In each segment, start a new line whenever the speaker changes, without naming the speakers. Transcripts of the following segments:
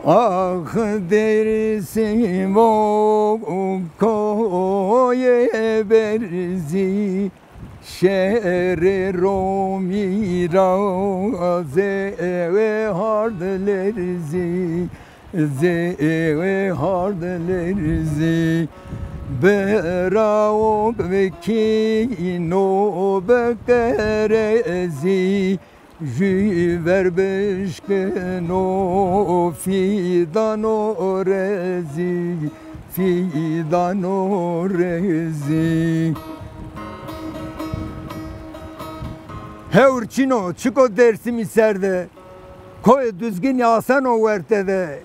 Ah dersim o koye berzi şerero miraze ve hardlerzi ze hardlerzi berao bekino bekerezi Jüver beşkeno fidano rezi fidano rezi Hevurçino çiko dersimi serde koy düzgün yasan o vertede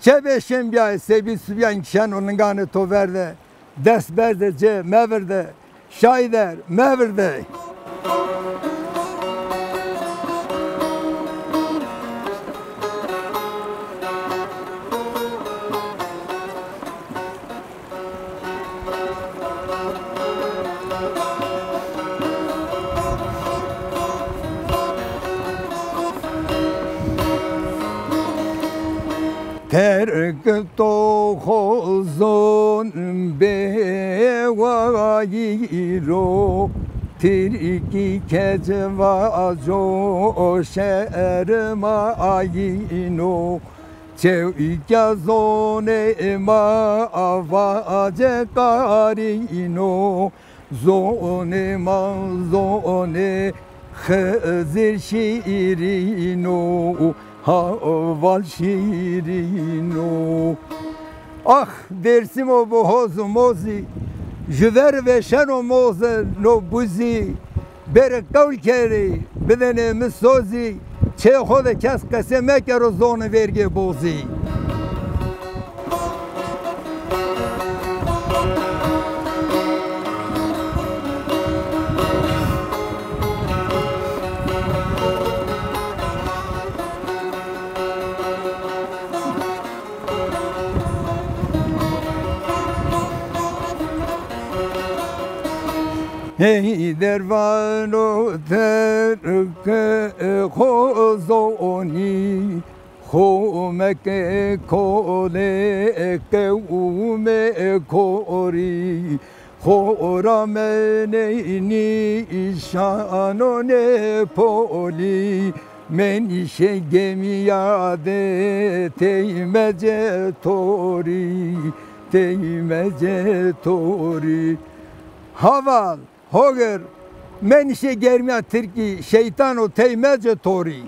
çebeşem ya sebi sübyan kişen onun gane to verde ders berde ce meverde şayder meverde Terk tohozon bewayiro Tirki kecvazo şerma ayino Çevkazone ma avace karino Zone ma zone Hızır şirino Haval şirino Ah dersim o bohozu mozi Jüver ve şeno moze no buzi Bere kavl keri Bedene misozi Çe xode kes keseme kero zone verge bozi Hey dervano terke khozoni khomeke kole ke ume kori khoramene ni şanone poli menişe gemiyade teymece tori Haval Hoger menişe germiya Türkiye şeytan o teymece tori